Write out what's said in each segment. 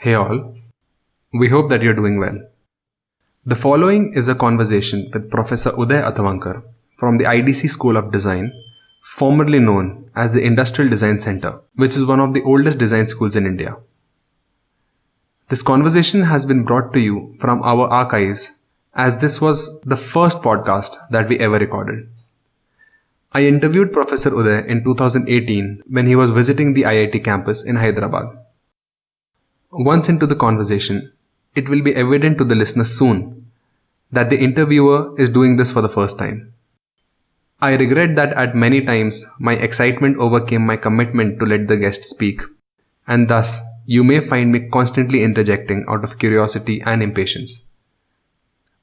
Hey all, we hope that you're doing well. The following is a conversation with Professor Uday Atavankar from the IDC School of Design, formerly known as the Industrial Design Center, which is one of the oldest design schools in India. This conversation has been brought to you from our archives as this was the first podcast that we ever recorded. I interviewed Professor Uday in 2018 when he was visiting the IIT campus in Hyderabad. Once into the conversation, it will be evident to the listener soon that the interviewer is doing this for the first time. I regret that at many times my excitement overcame my commitment to let the guest speak, and thus you may find me constantly interjecting out of curiosity and impatience.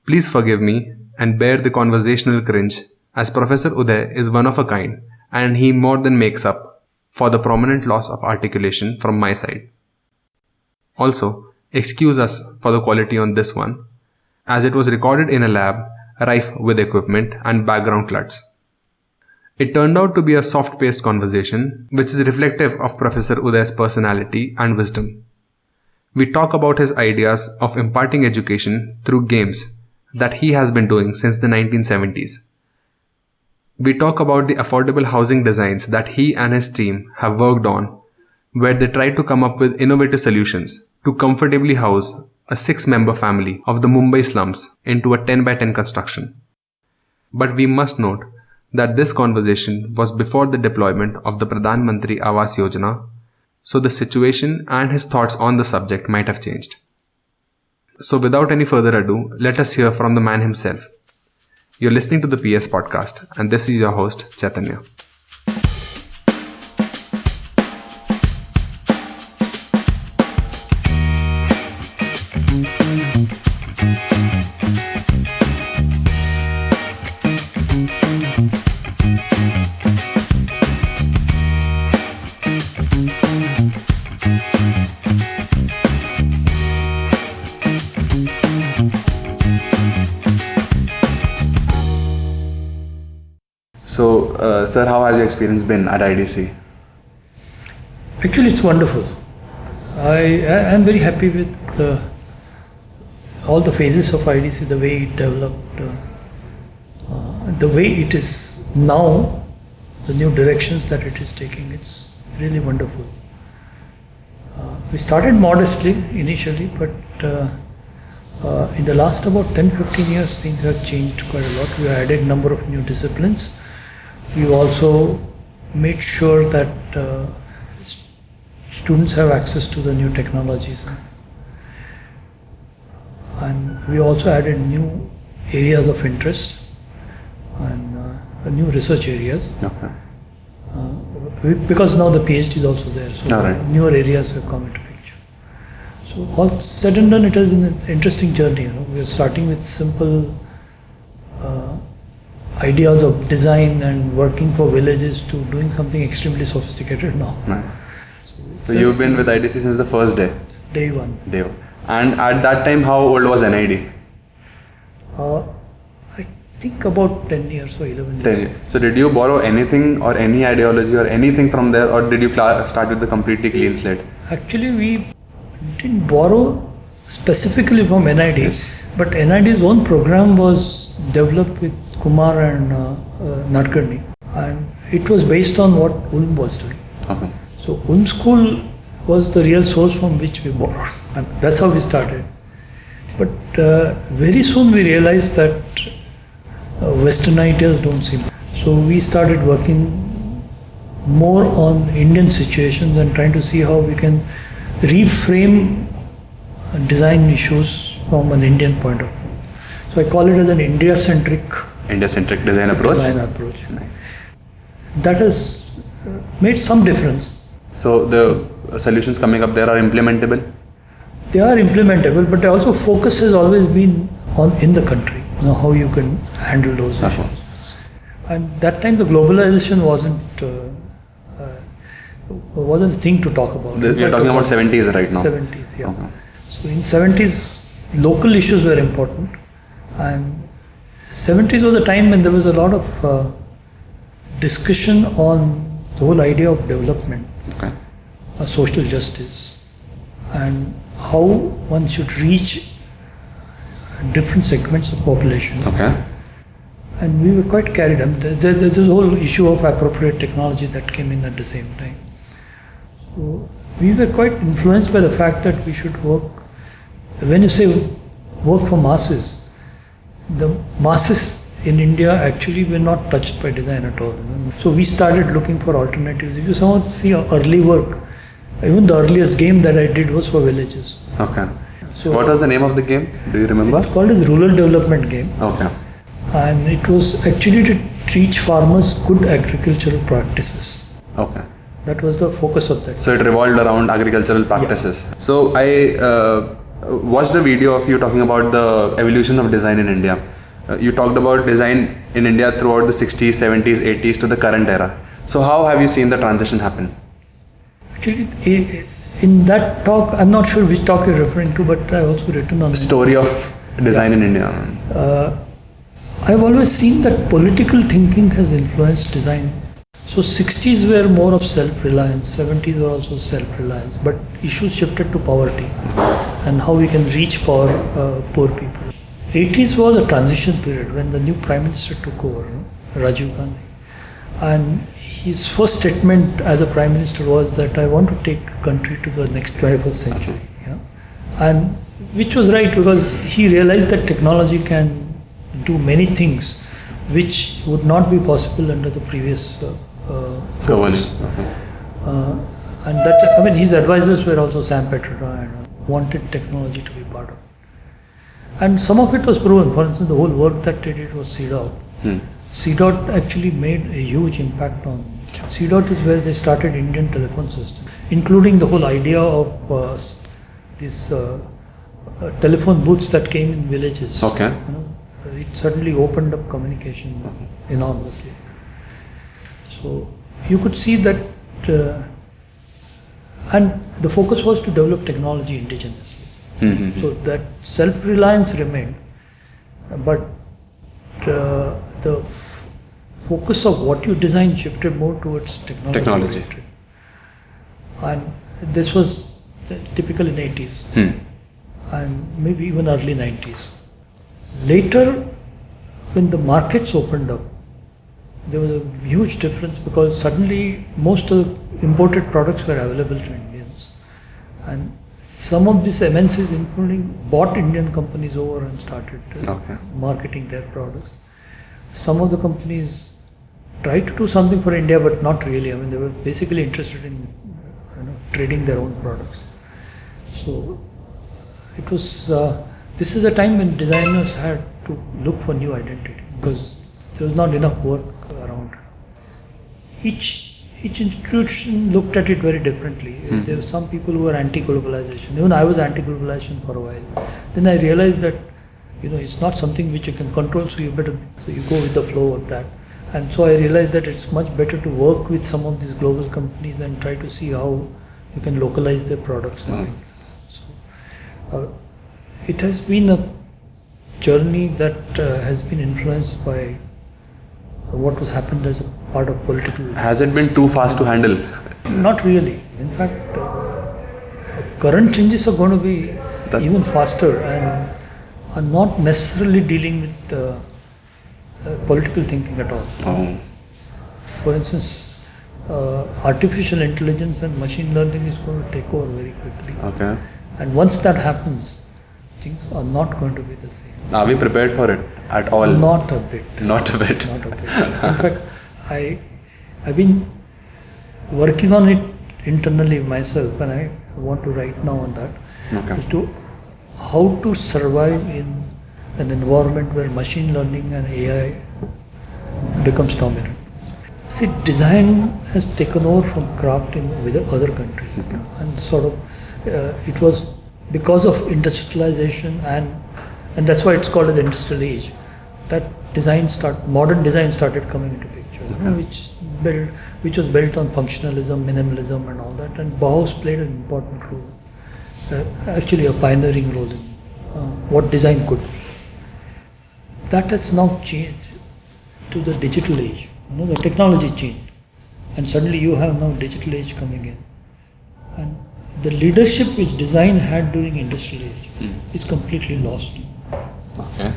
Please forgive me and bear the conversational cringe, as Professor Uday is one of a kind and he more than makes up for the prominent loss of articulation from my side. Also, excuse us for the quality on this one, as it was recorded in a lab rife with equipment and background clutts. It turned out to be a soft-paced conversation, which is reflective of Professor Uday's personality and wisdom. We talk about his ideas of imparting education through games that he has been doing since the 1970s. We talk about the affordable housing designs that he and his team have worked on, where they try to come up with innovative solutions to comfortably house a 6-member family of the Mumbai slums into a 10 by 10 construction. But we must note that this conversation was before the deployment of the Pradhan Mantri Awas Yojana, so the situation and his thoughts on the subject might have changed. So without any further ado, let us hear from the man himself. You're listening to the PS Podcast, and this is your host, Chaitanya. So, sir, how has your experience been at IDC? Actually, it's wonderful. I am very happy with all the phases of IDC, the way it developed, the way it is now, the new directions that it is taking. It's really wonderful. We started modestly initially, but in the last about 10-15 years, things have changed quite a lot. We added a number of new disciplines. We also made sure that students have access to the new technologies, and we also added new areas of interest and new research areas. Okay. Because now the PhD is also there, so right. Newer areas have come into picture. So all said and done, it is an interesting journey. We are starting with simple ideas of design and working for villages to doing something extremely sophisticated now. Right. So you've been with IDC since the first day? Day one. Day one. And at that time, how old was NID? I think about 10 years or 11 years. 10 years. So did you borrow anything or any ideology or anything from there, or did you start with a completely clean slate? Actually, we didn't borrow specifically from NID, Yes. but NID's own program was developed with Kumar and Nadkarni, and it was based on what Ulm was doing. Okay. So Ulm School was the real source from which we borrowed, and that's how we started. But very soon we realized that Western ideas don't seem. So we started working more on Indian situations and trying to see how we can reframe design issues from an Indian point of view. So I call it as an India-centric design approach. That has made some difference. So the solutions coming up there are implementable? They are implementable, but also focus has always been on in the country, how you can handle those issues. And that time the globalization wasn't a thing to talk about. You're talking about 70s right now? 70s, yeah. Okay. So in 70s, local issues were important, and 70s was a time when there was a lot of discussion on the whole idea of development, Okay. social justice, and how one should reach different segments of population. Okay. And we were quite carried on. There's the whole issue of appropriate technology that came in at the same time. So we were quite influenced by the fact that we should work. When you say work for masses, the masses in India actually were not touched by design at all. So we started looking for alternatives. If you somehow see our early work, even the earliest game that I did was for villages. Okay. So What was the name of the game? Do you remember? it's called as Rural Development Game, Okay. and it was actually to teach farmers good agricultural practices. Okay. That was the focus of that. So it revolved around agricultural practices. So I watched a video of you talking about the evolution of design in India. You talked about design in India throughout the 60s, 70s, 80s to the current era. So how have you seen the transition happen? Actually, in that talk, I'm not sure which talk you're referring to, but I've also written on The story of design in India. I've always seen that political thinking has influenced design. So 60s were more of self-reliance, 70s were also self-reliance, but issues shifted to poverty and how we can reach poor people. 80s was a transition period when the new Prime Minister took over, Rajiv Gandhi. And his first statement as a Prime Minister was that I want to take the country to the next 21st century. Yeah? And which was right, because he realized that technology can do many things which would not be possible under the previous Governance. focus. And that, I mean, his advisors were also Sam Petroda and wanted technology to be part of it. And some of it was proven. For instance, the whole work that they did was CDOT. CDOT actually made a huge impact on. CDOT is where they started Indian telephone system, including the whole idea of these telephone booths that came in villages. Okay. You know, it suddenly opened up communication enormously. So you could see that, and the focus was to develop technology indigenously. So that self-reliance remained, but the focus of what you design shifted more towards technology. And this was typical in 80s and maybe even early 90s. Later, when the markets opened up, there was a huge difference, because suddenly most of the imported products were available to Indians, and some of these MNCs including bought Indian companies over and started marketing their products. Some of the companies tried to do something for India, but not really. I mean, they were basically interested in trading their own products. So it was. This is a time when designers had to look for new identity, because there was not enough work around. Each institution looked at it very differently. There were some people who were anti-globalization. Even I was anti-globalization for a while. Then I realized that it's not something which you can control, so you go with the flow of that. And so I realized that it's much better to work with some of these global companies and try to see how you can localize their products. So it has been a journey that has been influenced by what was happened as a part of political. Has it been too fast to handle? Not really. In fact, current changes are going to be even faster and are not necessarily dealing with political thinking at all. For instance, artificial intelligence and machine learning is going to take over very quickly. Okay. And once that happens, things are not going to be the same. Are we prepared for it at all? Not a bit. Not a bit. Not a bit. In fact, I've been working on it internally myself, and I want to write now on that. Okay. Is to how to survive in an environment where machine learning and AI becomes dominant. See, design has taken over from craft in other countries, and sort of it was because of industrialization and that's why it's called the industrial age, that modern design started coming into picture, which was built on functionalism, minimalism and all that, and Bauhaus played an important role, actually a pioneering role in what design could be. That has now changed to the digital age. The technology changed, and suddenly you have now digital age coming in, and the leadership which design had during industrial age is completely lost. Okay.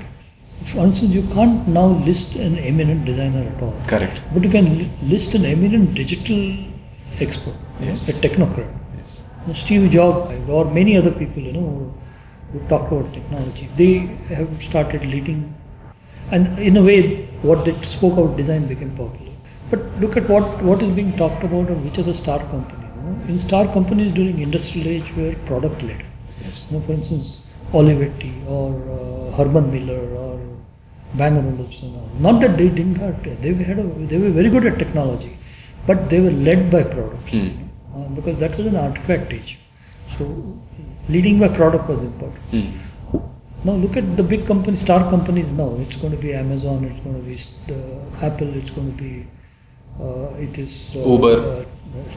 For instance, you can't now list an eminent designer at all. Correct. But you can list an eminent digital expert, Yes. a technocrat. Yes. Steve Jobs or many other people, who talk about technology, they have started leading, and in a way, what they spoke about design became popular. But look at what is being talked about, and which are the star companies. In star companies during industrial age were product led. Yes. For instance, Olivetti or Herman Miller or Bang & Olufsen. Not that they didn't have, they were very good at technology, but they were led by products because that was an artifact age. So leading by product was important. Now look at the big companies, star companies now. It's going to be Amazon, it's going to be Apple, it's going to be Uber.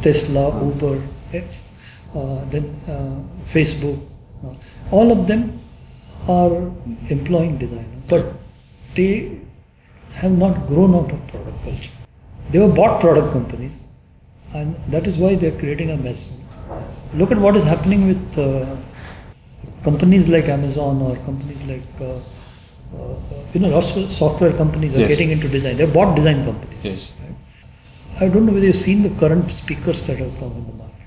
Tesla, Uber, then Facebook. All of them are employing designers, but they have not grown out of product culture. They were bought product companies, and that is why they are creating a mess. Look at what is happening with companies like Amazon or companies like lots of software companies are Yes. getting into design. They are bought design companies. Yes. I don't know whether you've seen the current speakers that have come in the market.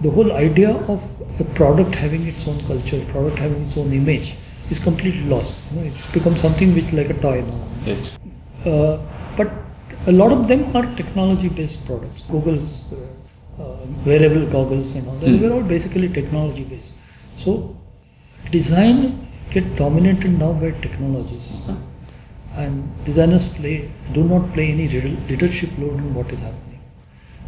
The whole idea of a product having its own culture, product having its own image, is completely lost. It's become something which like a toy now. Yes. But a lot of them are technology-based products. Google's wearable goggles and all that. They were all basically technology-based. So design get dominated now by technologies, and designers do not play any leadership role in what is happening.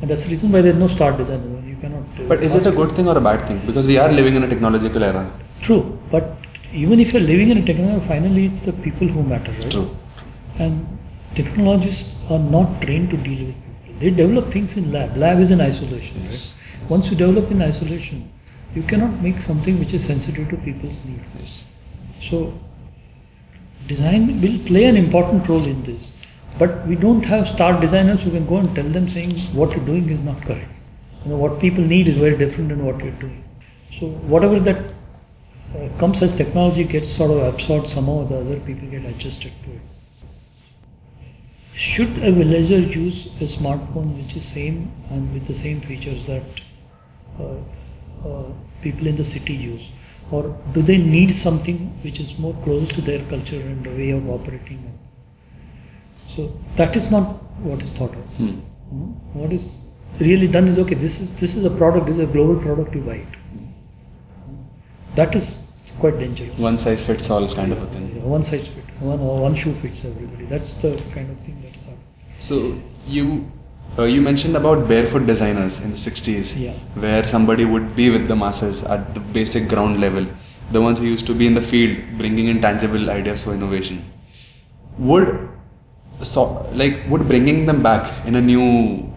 And that's the reason why there is no star designer. You cannot. But is it a good thing or a bad thing? Because we are living in a technological era. True, but even if you're living in a technology, finally it's the people who matter, right? True. And technologists are not trained to deal with people. They develop things in lab. Lab is in isolation, Yes. right? Once you develop in isolation, you cannot make something which is sensitive to people's needs. Yes. So design will play an important role in this. But we don't have star designers who can go and tell them saying what you're doing is not correct. What people need is very different than what you're doing. So whatever that comes as technology gets sort of absorbed somehow or the other, people get adjusted to it. Should a villager use a smartphone which is same and with the same features that people in the city use? Or do they need something which is more close to their culture and the way of operating? So that is not what is thought of. What is really done is, okay, this is a product, this is a global product, you buy it. That is quite dangerous. One size fits all kind of a thing. One size fits, one shoe fits everybody. That's the kind of thing that is happening. So you mentioned about barefoot designers in the 60s, Yeah. where somebody would be with the masses at the basic ground level, the ones who used to be in the field bringing in tangible ideas for innovation. Would bringing them back in a new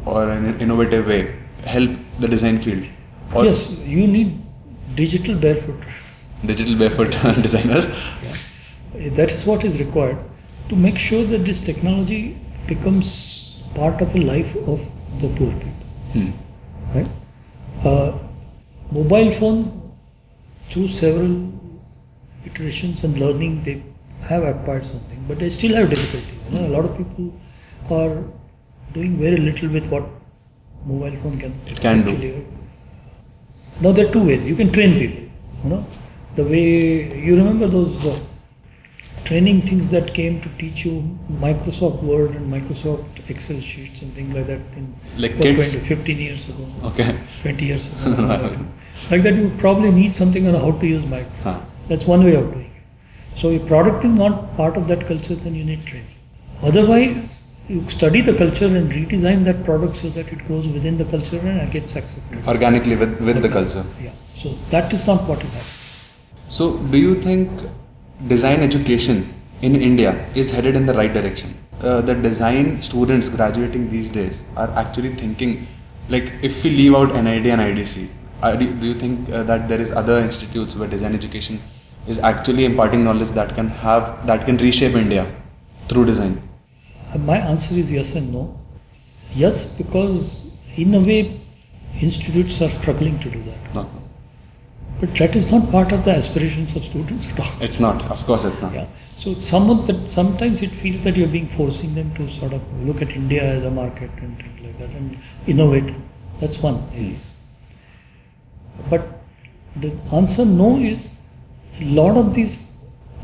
or an innovative way help the design field? Or Yes, you need digital barefoot. digital barefoot designers? That is what is required to make sure that this technology becomes part of a life of the poor people. Right? Mobile phone, through several iterations and learning, they have acquired something, but they still have difficulty. A lot of people are doing very little with what mobile phone can do. Now there are two ways you can train people. The way you remember those training things that came to teach you Microsoft Word and Microsoft Excel sheets and things like that in Like kids? 15 years ago, Okay. 20 years ago. Like that, you probably need something on how to use Microsoft. That's one way of doing it. So if product is not part of that culture, then you need training. Otherwise, you study the culture and redesign that product so that it goes within the culture and gets accepted. Organically with the culture. Yeah. So that is not what is happening. So do you think design education in India is headed in the right direction? The design students graduating these days are actually thinking, like, if we leave out NID and IDC, do you think that there is other institutes where design education is actually imparting knowledge that can reshape India through design? My answer is yes and no. Yes, because in a way institutes are struggling to do that. No, But that is not part of the aspirations of students at all. it's not. Of course, it's not. Yeah. So sometimes it feels that you're being forcing them to sort of look at India as a market and things like that and innovate. That's one area. But the answer no is a lot of this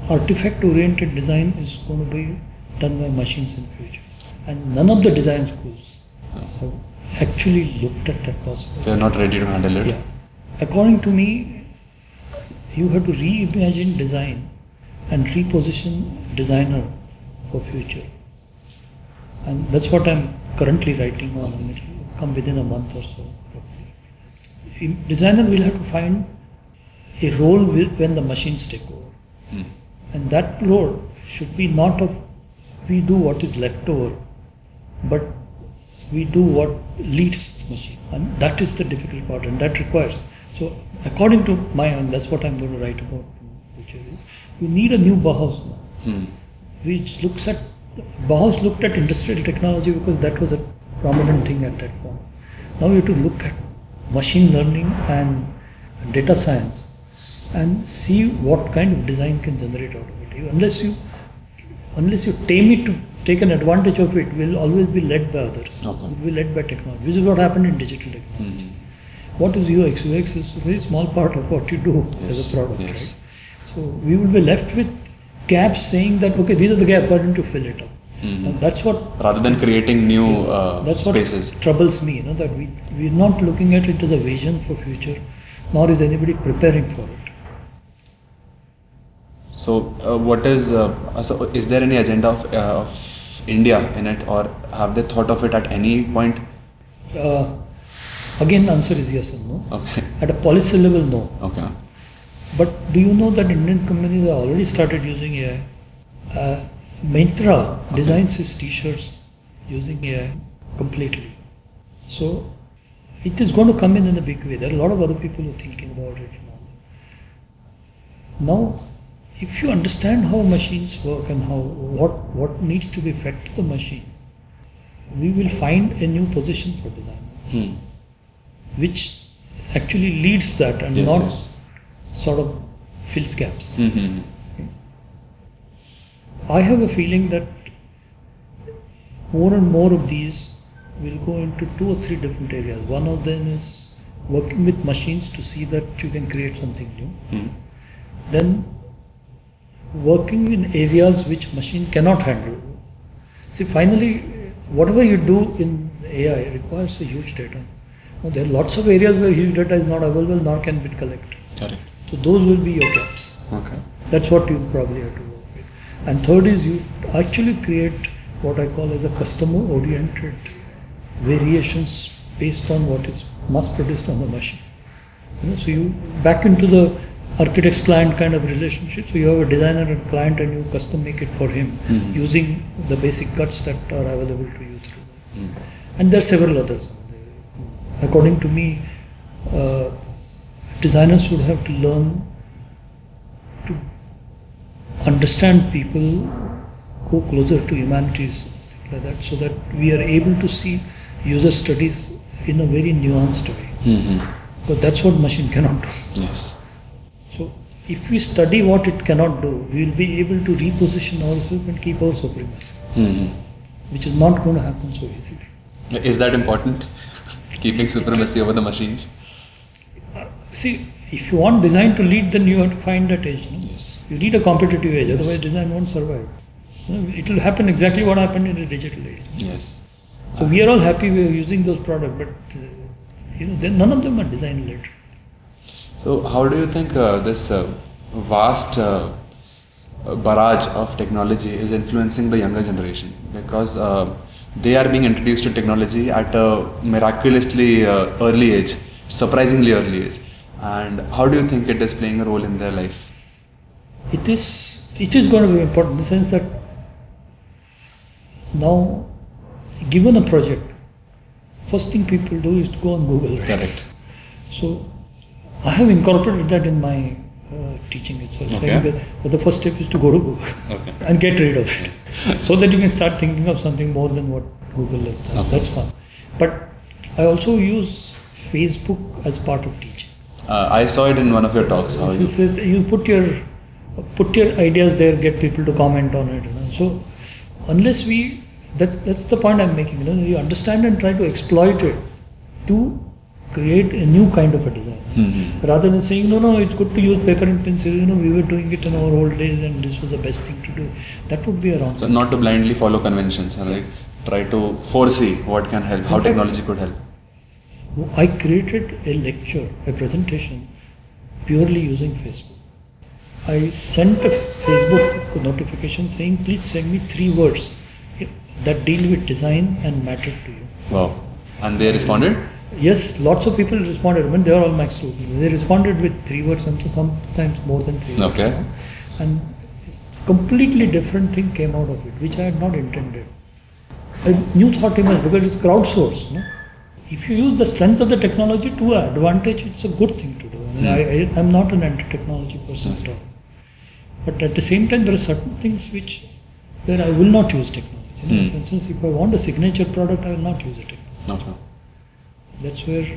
artifact-oriented design is going to be done by machines in future, and none of the design schools have actually looked at that possibility. They're not ready to handle it. Yeah. According to me, you have to reimagine design and reposition designer for future. And that's what I'm currently writing on, and it will come within a month or so. Roughly. Designer will have to find a role when the machines take over. And that role should be not of we do what is left over, but we do what leads the machine. And that is the difficult part, and that requires. So according to my own, that's what I'm going to write about in future is we need a new Bauhaus now, which looks at Bauhaus looked at industrial technology because that was a prominent thing at that point. Now you have to look at machine learning and data science and see what kind of design can generate out of it. Unless you tame it to take an advantage of it, will always be led by others. Okay. It will be led by technology, which is what happened in digital technology. What is UX? UX is a very small part of what you do as a product, yes. right? So we will be left with gaps saying that, okay, these are the gaps, why don't you fill it up? And that's what Rather than creating new that's spaces. what troubles me, that we're not looking at it as a vision for future, nor is anybody preparing for it. So, what is? So is there any agenda of India in it, or have they thought of it at any point? Again, the answer is yes and no. Okay. At a policy level, no. Okay. But do you know that Indian companies have already started using AI? Myntra designs its t-shirts using AI completely. So it is going to come in a big way. There are a lot of other people who are thinking about it. Now, if you understand how machines work and what needs to be fed to the machine, we will find a new position for designer, which actually leads that and not sort of fills gaps. I have a feeling that more and more of these will go into 2 or 3 different areas. One of them is working with machines to see that you can create something new. Then working in areas which machine cannot handle. See, finally, whatever you do in AI requires a huge data. Now, there are lots of areas where huge data is not available nor can be collected. Correct. So those will be your gaps. Okay. That's what you probably have to work with. And third is you actually create what I call as a customer-oriented variations based on what is mass-produced on the machine. So you back into the architect's client kind of relationship. So you have a designer and client and you custom make it for him using the basic cuts that are available to you through that. And there are several others. According to me, designers would have to learn to understand people, go closer to humanities, things like that, so that we are able to see user studies in a very nuanced way. Because that's what machine cannot do. Yes. So if we study what it cannot do, we will be able to reposition ourselves and keep our supremacy, which is not going to happen so easily. Is that important? Keeping supremacy over the machines? See, if you want design to lead, then you have to find that edge. No? Yes. You need a competitive edge, otherwise design won't survive. It will happen exactly what happened in the digital age. Yes. So we are all happy we are using those products, but none of them are design led. So how do you think this vast barrage of technology is influencing the younger generation? Because they are being introduced to technology at a miraculously early age, surprisingly early age. And how do you think it is playing a role in their life? It is going to be important in the sense that now, given a project, first thing people do is to go on Google. Right? Correct. So I have incorporated that in my teaching itself. Okay. But the first step is to go to Google and get rid of it, so that you can start thinking of something more than what Google has done. Okay. That's fine. But I also use Facebook as part of teaching. I saw it in one of your talks. How you? You put your ideas there, get people to comment on it. So unless that's the point I'm making. You understand and try to exploit it to create a new kind of a design, rather than saying no, it's good to use paper and pencil. We were doing it in our old days, and this was the best thing to do. That would be a wrong. So not to blindly follow conventions and like try to foresee what can help, how technology could help. I created a lecture, a presentation, purely using Facebook. I sent a Facebook notification saying, please send me 3 words that deal with design and matter to you. Wow. And they responded? Yes, lots of people responded. I mean, they are all Max students. They responded with 3 words, sometimes more than 3 words. Okay. And a completely different thing came out of it, which I had not intended. A new thought emerged because it's crowdsourced. If you use the strength of the technology to an advantage, it's a good thing to do. I'm not an anti-technology person at all. But at the same time, there are certain things where I will not use technology. For instance, if I want a signature product, I will not use it. Okay. That's where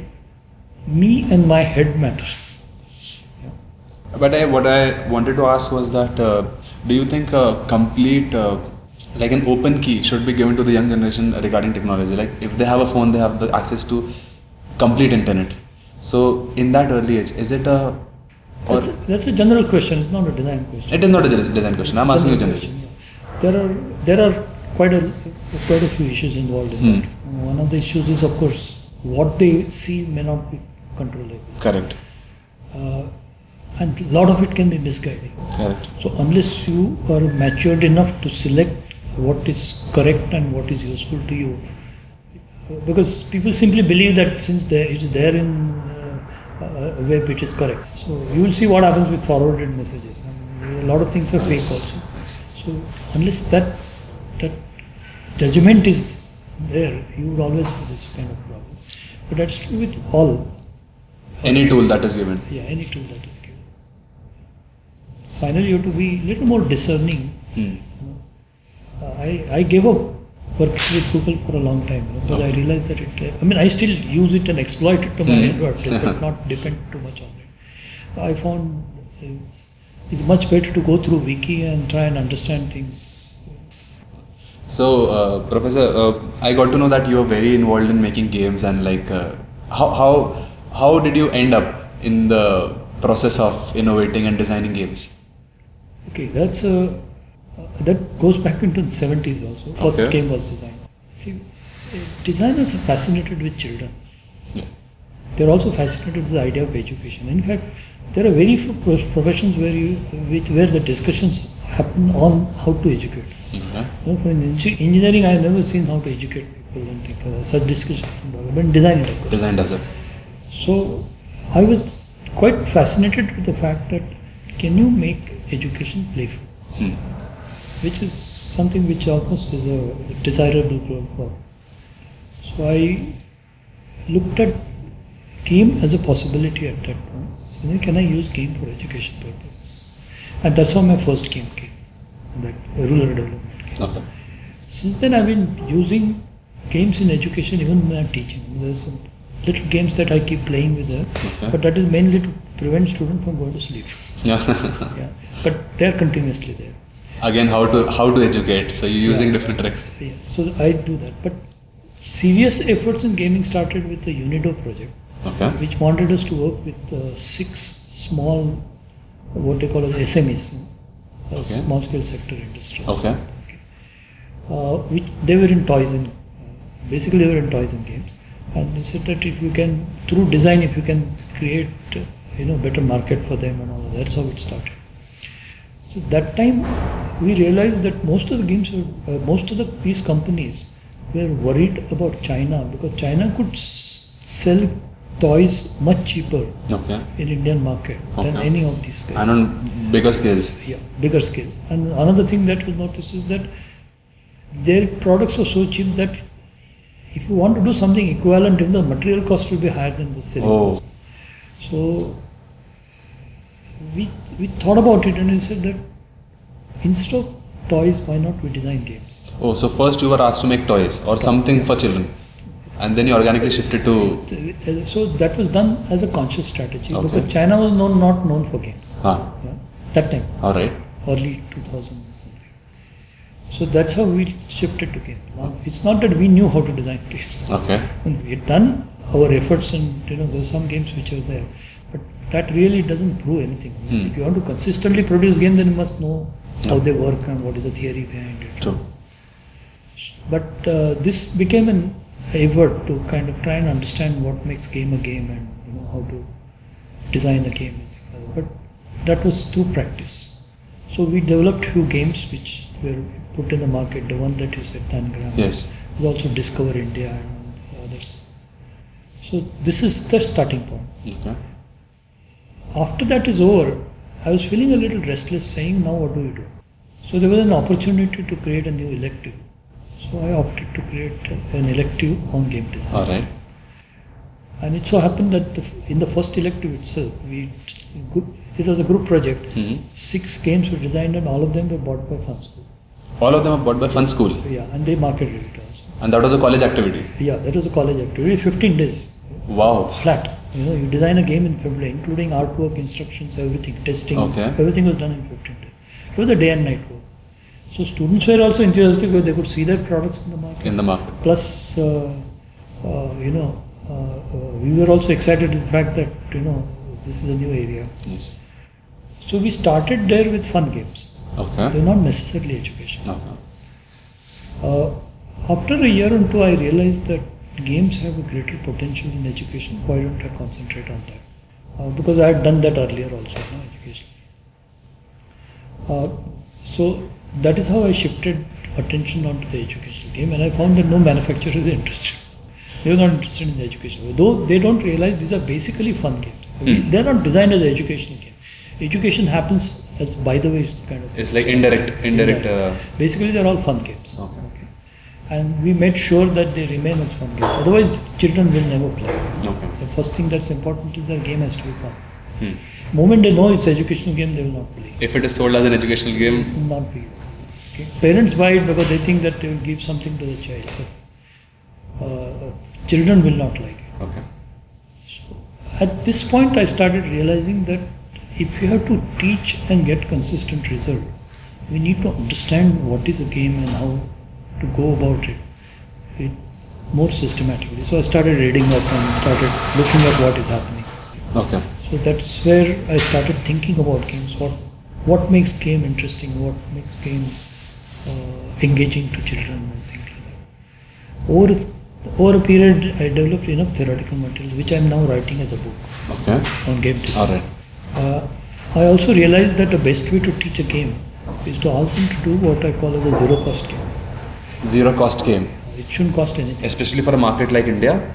me and my head matters. Yeah. But what I wanted to ask was that do you think a complete like an open key should be given to the young generation regarding technology? Like if they have a phone, they have the access to complete internet. So in that early age, is it a that's a general question. It's not a design question. It is not a design question. I'm asking you generally. There are quite a few issues involved in that. One of the issues is, of course, what they see may not be controllable. Correct. And a lot of it can be misguiding. Correct. So unless you are matured enough to select what is correct and what is useful to you, because people simply believe that since it is there in web, it is correct. So you will see what happens with forwarded messages. A lot of things are fake also. So unless that judgment is there, you would always have this kind of problem. But that's true with all. Any tool that is given. Yeah, any tool that is given. Finally, you have to be a little more discerning. I gave up working with Google for a long time because I realized that I still use it and exploit it to my advantage, but not depend too much on it. I found it's much better to go through Wiki and try and understand things. So, Professor, I got to know that you are very involved in making games and like how did you end up in the process of innovating and designing games? Okay, that goes back into the 70s also. First game was design. See, designers are fascinated with children. Yeah. They're also fascinated with the idea of education. In fact, there are very few professions where the discussions happen on how to educate. For engineering, I have never seen how to educate people and think such discussions. But design it, of course. Design does it. So I was quite fascinated with the fact that can you make education playful, which is something which almost is a desirable goal. So I looked at game as a possibility at that point. So can I use game for education purposes? And that's how my first game came, that rural development game. Okay. Since then I've been using games in education even when I'm teaching. There's some little games that I keep playing with her, but that is mainly to prevent students from going to sleep. Yeah. But they're continuously there. Again, how to educate? So you're using different tricks. Yeah. So I do that. But serious efforts in gaming started with the UNIDO project, which wanted us to work with 6 small, what they call as SMEs, small scale sector industries. Which they were in toys and basically they were in toys and games. And they said that if you can, through design, if you can create better market for them and all that, that's how it started. So that time we realized that most of these companies were worried about China because China could sell toys much cheaper in Indian market than any of these guys. And on bigger scales. Yeah, bigger scales. And another thing that we noticed is that their products were so cheap that if you want to do something equivalent, even the material cost will be higher than the selling cost. So we thought about it and we said that instead of toys, why not we design games? So first you were asked to make toys or something for children, And then you organically shifted to. So that was done as a conscious strategy Okay. because China was not known for games. Huh. Yeah, that time, All right. early 2000 something. So that's how we shifted to game. Now, it's not that we knew how to design games. Okay. And we had done our efforts, and there were some games which were there, but that really doesn't prove anything. If you want to consistently produce games, then you must know how they work and what is the theory behind it. True. But this became an effort to kind of try and understand what makes game a game and how to design a game. But that was through practice. So we developed few games which were put in the market. The one that you said, Tangram. Yes. Was also Discover India and the others. So this is the starting point. Okay. After that is over, I was feeling a little restless, saying, now what do we do? So there was an opportunity to create a new elective. So I opted to create an elective on game design. All right. And it so happened that in the first elective itself, it was a group project. 6 games were designed and all of them were bought by Fun School. All of them are bought by Fun School. Yeah, and they marketed it also. And that was a college activity. Yeah, that was a college activity, 15 days. Wow. Flat. You design a game in February, including artwork, instructions, everything, testing. Okay. Everything was done in 15 days. It was a day and night work. So students were also enthusiastic because they could see their products in the market. Plus, we were also excited with the fact that this is a new area. Yes. So we started there with fun games. Okay. They're not necessarily education. Okay. After a year or two, I realized that games have a greater potential in education. Why don't I concentrate on that? Because I had done that earlier also, education. So that is how I shifted attention onto the educational game, and I found that no manufacturer is interested. They are not interested in the education. Though they don't realize these are basically fun games. They are not designed as an educational game. Education happens as by the way, it's kind of. It's like indirect. Basically, they're all fun games. Okay. And we made sure that they remain as fun games. Otherwise, children will never play. Okay. The first thing that's important is that game has to be fun. The moment they know it's an educational game, they will not play. If it is sold as an educational game, It will not be. Okay. Parents buy it because they think that they will give something to the child, but children will not like it. okay. So at this point, I started realizing that if you have to teach and get consistent result, we need to understand what is a game and how to go about it more systematically. So I started reading up and started looking at what is happening. Okay. So that's where I started thinking about games. What makes game interesting? What makes game engaging to children and things like that. Over a period, I developed enough theoretical material, which I am now writing as a book on game design. All right. I also realized that the best way to teach a game is to ask them to do what I call as a zero-cost game. Zero cost game. It shouldn't cost anything. Especially for a market like India.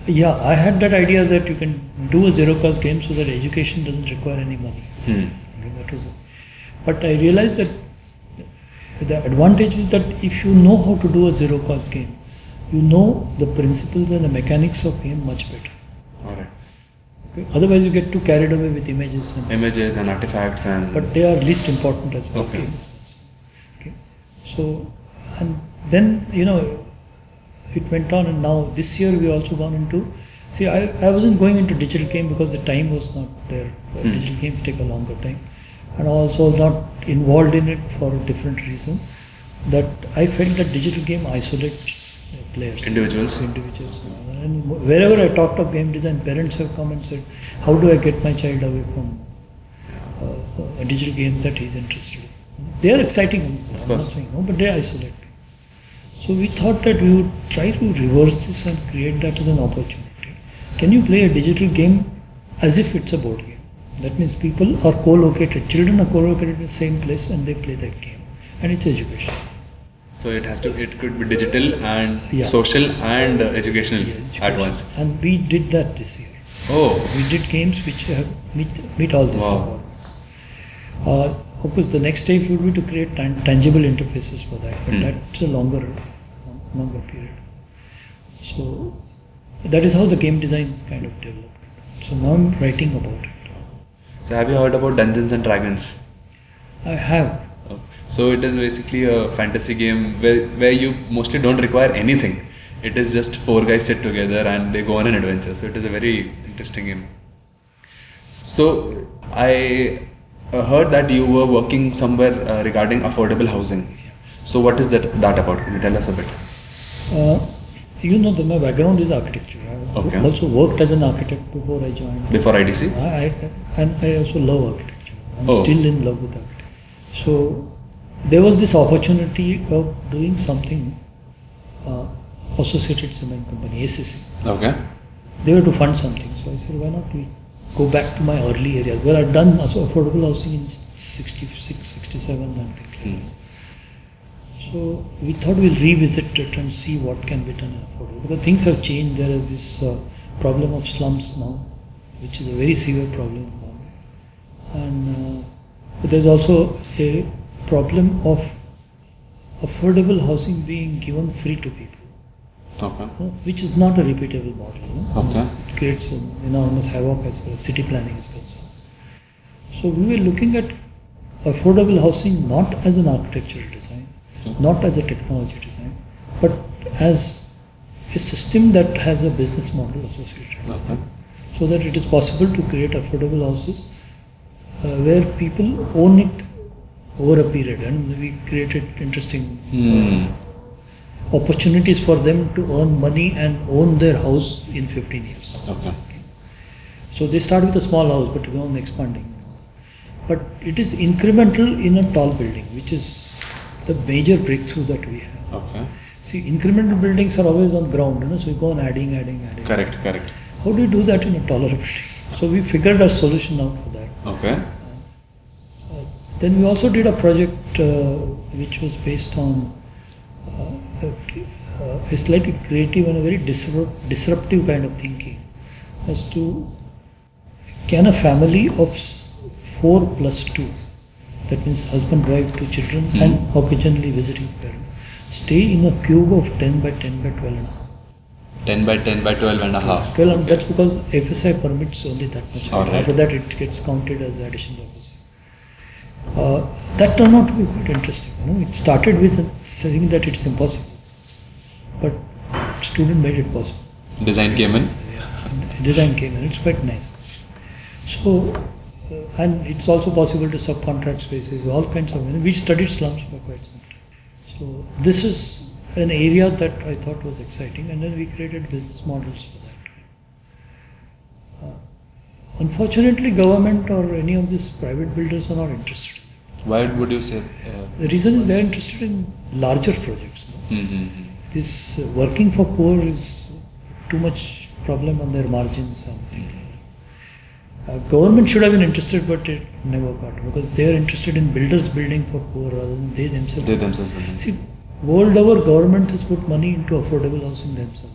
Yeah, I had that idea that you can do a zero-cost game so that education doesn't require any money. Okay, that was it. But I realized that the advantage is that if you know how to do a zero-cost game, you know the principles and the mechanics of game much better. All right. Okay? Otherwise, you get too carried away with images and artifacts and. But they are least important as well. Okay. Okay. So, and then it went on, and now this year we also gone into. See, I wasn't going into digital game because the time was not there. Digital game take a longer time, and also was not involved in it for a different reason. That I felt that digital game isolates players, individuals. And wherever I talked of game design, parents have come and said, "How do I get my child away from digital games that he's interested in?" They are exciting. I'm not saying no, but they isolate people. So we thought that we would try to reverse this and create that as an opportunity. Can you play a digital game as if it's a board game? That means people are co-located, children are co-located in the same place and they play that game, and it's education. So it could be digital and social and educational at once. And we did that this year. Oh. We did games which meet all these requirements. Of course, the next step would be to create tangible interfaces for that, but that's a longer period. So that is how the game design kind of developed. So now I'm writing about it. So have you heard about Dungeons and Dragons? I have. So it is basically a fantasy game where you mostly don't require anything. It is just four guys sit together and they go on an adventure. So it is a very interesting game. So I heard that you were working somewhere regarding affordable housing. So what is that about? Can you tell us a bit? You know that my background is architecture. I Okay. also worked as an architect before I joined. Before IDC? I also love architecture. I'm Oh. still in love with architecture. So there was this opportunity of doing something. Associated Cement Company, ACC. Okay. They were to fund something. So I said, why not we go back to my early areas where I'd done also affordable housing in 66, 67 and things like that. So we thought we'll revisit it and see what can be done in affordable. Because things have changed. There is this problem of slums now, which is a very severe problem in Bombay. And there's also a problem of affordable housing being given free to people. Okay. Which is not a repeatable model. Okay. It creates an enormous havoc as far as city planning is concerned. So we were looking at affordable housing not as an architectural design, not as a technology design, but as a system that has a business model associated with it, so that it is possible to create affordable houses where people own it over a period, and we created interesting opportunities for them to earn money and own their house in 15 years. Okay. So they start with a small house but go on expanding. But it is incremental in a tall building, which is the major breakthrough that we have. Okay. See, incremental buildings are always on ground, so you go on adding. Correct. How do you do that in a taller building? So we figured a solution out for that. Okay. Then we also did a project which was based on a slightly creative and a very disruptive kind of thinking as to, can a family of 4 plus 2, that means husband, wife, 2 children and occasionally visiting parent, stay in a cube of 10 by 10 by 12 and a half. 10 by 10 by 12 and a half. 12, and that's because FSI permits only that much. All right. After that it gets counted as additional FSI. That turned out to be quite interesting. It started with saying that it's impossible, but student made it possible. Design came in. Design came in. It's quite nice. So, and it's also possible to subcontract spaces, all kinds of. We studied slums for quite some time. So this is an area that I thought was exciting, and then we created business models for that. Unfortunately, government or any of these private builders are not interested. Why would you say? The reason is they are interested in larger projects. This working for poor is too much problem on their margins and things like that. Government should have been interested, but it never got, because they are interested in builders building for poor rather than they themselves. Building. See, world over, government has put money into affordable housing themselves.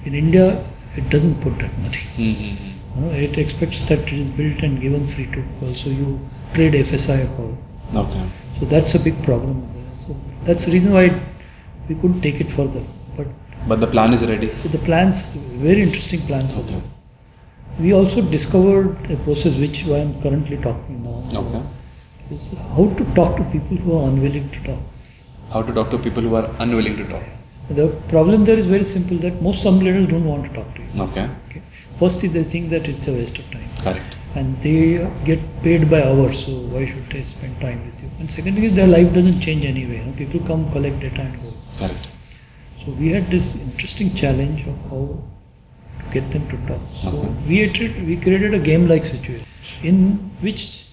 In India, it doesn't put that money. It expects that it is built and given free to people. So you trade FSI for. Okay. So that's a big problem. So that's the reason why we couldn't take it further. But the plan is ready. The plans, very interesting plans. Okay. We also discovered a process which I am currently talking now. Okay. Is how to talk to people who are unwilling to talk. How to talk to people who are unwilling to talk. The problem there is very simple, that most some leaders don't want to talk to you. Okay. First is they think that it's a waste of time. Correct. And they get paid by hours, so why should they spend time with you? And secondly, their life doesn't change anyway. People come, collect data and go. Correct. So we had this interesting challenge of how to get them to talk. So we created a game-like situation in which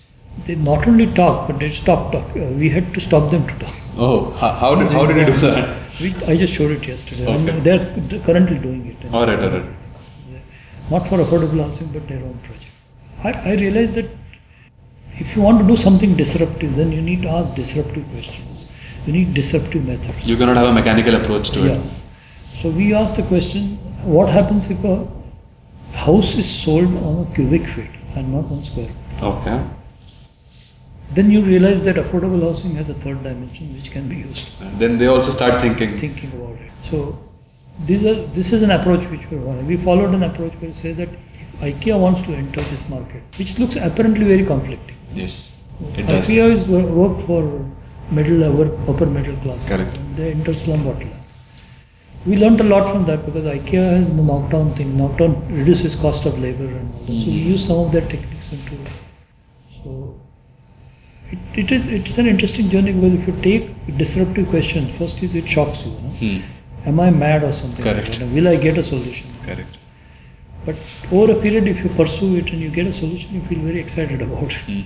they not only talk, but they stop talk. We had to stop them to talk. Oh, how did you do that? I just showed it yesterday. Okay. And they're currently doing it. All right. Not for affordable housing, but their own project. I realized that if you want to do something disruptive, then you need to ask disruptive questions. You need disruptive methods. You cannot have a mechanical approach to it. So we asked the question, what happens if a house is sold on a cubic feet and not on square feet? Okay. Then you realize that affordable housing has a third dimension which can be used. Then they also start thinking about it. So this is an approach which we followed, an approach where we say that if IKEA wants to enter this market, which looks apparently very conflicting. Yes, it does. IKEA is worked for upper middle class. Correct. They enter slum bottom. We learned a lot from that because IKEA has the knockdown thing. Knockdown reduces cost of labor and all that. So we use some of their techniques into it. So it's an interesting journey because if you take disruptive questions, first is it shocks you. Am I mad or something? Correct. Will I get a solution? Correct. But over a period, if you pursue it and you get a solution, you feel very excited about it.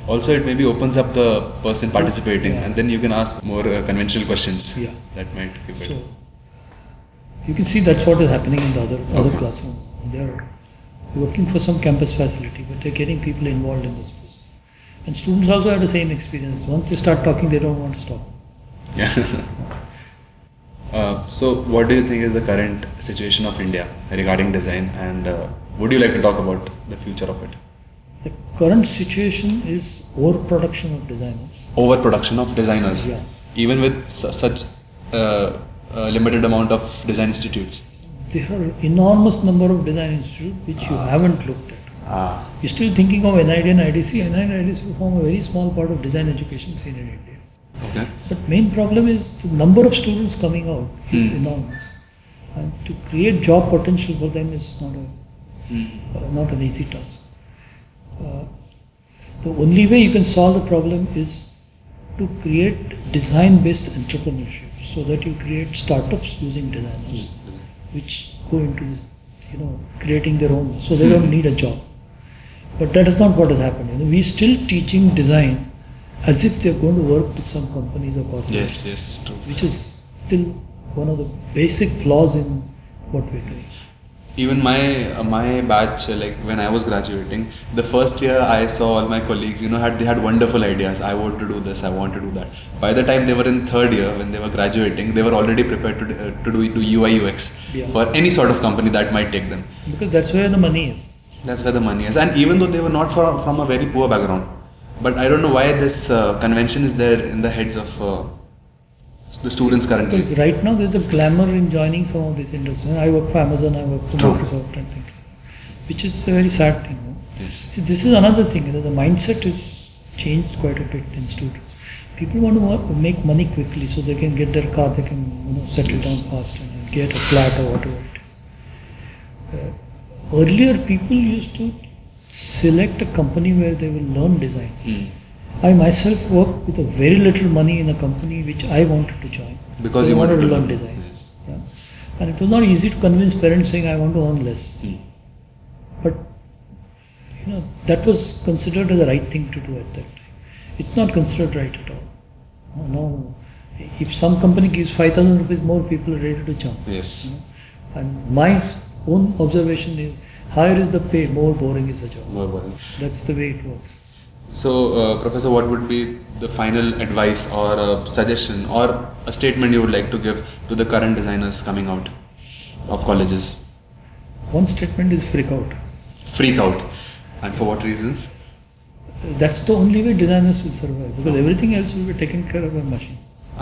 Also, it maybe opens up the person participating, Yeah. and then you can ask more conventional questions. Yeah. That might be better. So you can see that's what is happening in the other classrooms. They are working for some campus facility, but they're getting people involved in this process. And students also have the same experience. Once they start talking, they don't want to stop. Yeah. So, what do you think is the current situation of India regarding design, and would you like to talk about the future of it? The current situation is overproduction of designers. Overproduction of designers, Yeah. even with such limited amount of design institutes. There are enormous number of design institutes which you haven't looked at. You're still thinking of NID and IDC. NID and IDC form a very small part of design education scene in India. Okay. But main problem is the number of students coming out is enormous, and to create job potential for them is not an easy task. The only way you can solve the problem is to create design-based entrepreneurship, so that you create startups using designers, which go into creating their own, so they don't need a job. But that is not what has happened. We're still teaching design as if they're going to work with some companies or corporations. Yes, true. Which is still one of the basic flaws in what we're doing. Even my batch, like when I was graduating, the first year I saw all my colleagues, they had wonderful ideas. I want to do this, I want to do that. By the time they were in third year, when they were graduating, they were already prepared to do UI UX for any sort of company that might take them. Because that's where the money is. That's where the money is. And even though they were not from a very poor background, but I don't know why this convention is there in the heads of the students currently. Because right now there's a glamour in joining some of these industries. I work for Amazon, I work for Microsoft and things like that, which is a very sad thing. Yes. See, this is another thing. The mindset is changed quite a bit in students. People want to make money quickly so they can get their car, they can settle down fast and get a flat or whatever it is. Earlier people used to select a company where they will learn design. I myself worked with a very little money in a company which I wanted to join. Because I you wanted to learn design. Yes. Yeah. And it was not easy to convince parents saying I want to earn less. But that was considered the right thing to do at that time. It's not considered right at all. No. If some company gives 5,000 rupees more, people are ready to jump. Yes. And my own observation is, higher is the pay, more boring is the job. More boring. That's the way it works. So, Professor, what would be the final advice or a suggestion or a statement you would like to give to the current designers coming out of colleges? One statement is freak out. Freak out. And for what reasons? That's the only way designers will survive, because everything else will be taken care of by machines.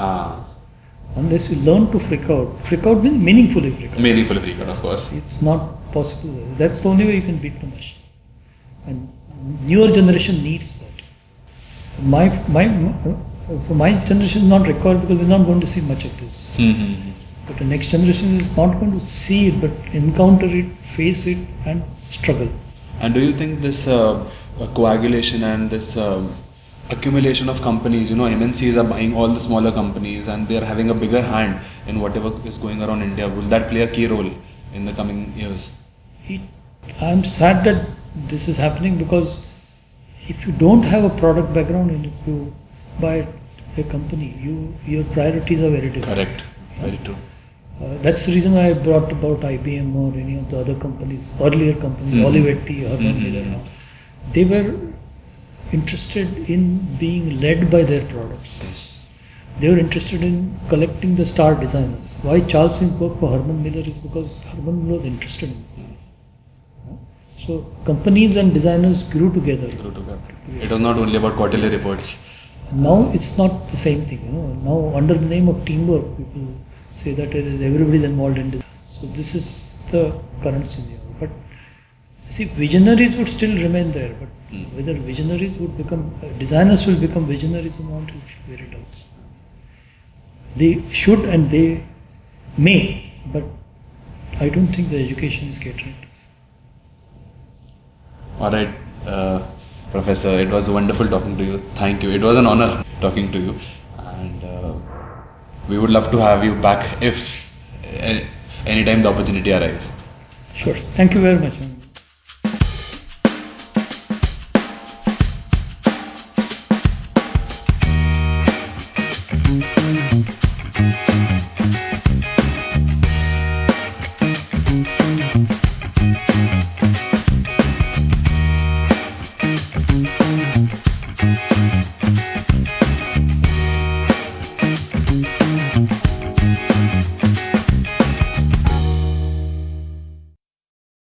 Unless you learn to freak out. Freak out means meaningfully freak out. Meaningfully freak out, of course. It's not possible. That's the only way you can beat the machine. And newer generation needs that. For my generation is not required, because we're not going to see much of this. But the next generation is not going to see it, but encounter it, face it, and struggle. And do you think this coagulation and this accumulation of companies, MNCs are buying all the smaller companies and they are having a bigger hand in whatever is going around India, will that play a key role in the coming years? I'm sad that this is happening, because if you don't have a product background and if you buy a company, your priorities are very different. Correct. Very true. That's the reason why I brought about IBM or any of the other companies, earlier companies, Olivetti, Herman Miller. They were interested in being led by their products. Yes. They were interested in collecting the star designers. Why Charles Sims worked for Herman Miller is because Herman Miller was interested in it. So companies and designers grew together. It was not only about quarterly reports. Now it's not the same thing. Now under the name of teamwork, people say that everybody is involved in design. So this is the current scenario. But see, visionaries would still remain there. But whether visionaries would become, designers will become visionaries or not is very doubtful. They should and they may but I don't think the education is catering. All right, Professor, it was wonderful talking to you. Thank you. It was an honor talking to you, and we would love to have you back if anytime the opportunity arrives. Sure. Thank you very much.